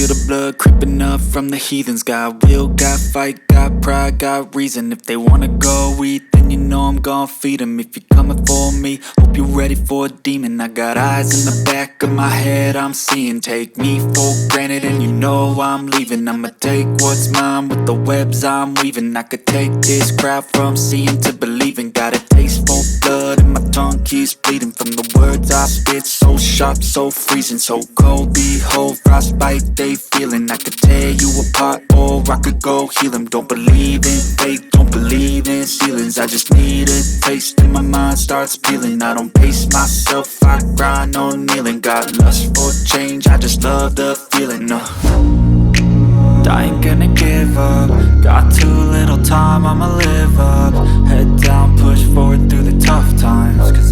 feel the blood creeping up from the heathens. Got will, got fight, got pride, got reason. If they wanna go eat, then you know I'm gon' feed them. If you're coming for me, hope you're ready for a demon. I got eyes in the back of my head, I'm seeing. Take me for granted and you know I'm leaving. I'ma take what's mine with the webs I'm weaving. I could take this crowd from seeing to believing. Got a taste for blood and my tongue keeps bleeding from the words I spit. So sharp, so freezing, so cold. Behold, frostbite they feeling. I could tear you apart or I could go heal them. Don't believe in fate, don't believe in ceilings. I just need a taste and my mind starts peeling. I don't pace myself, I grind on kneeling. Got lust for change, I just love the feeling. I ain't gonna give up. Got too little time, I'ma live up. Head down, push forward through the tough times, 'cause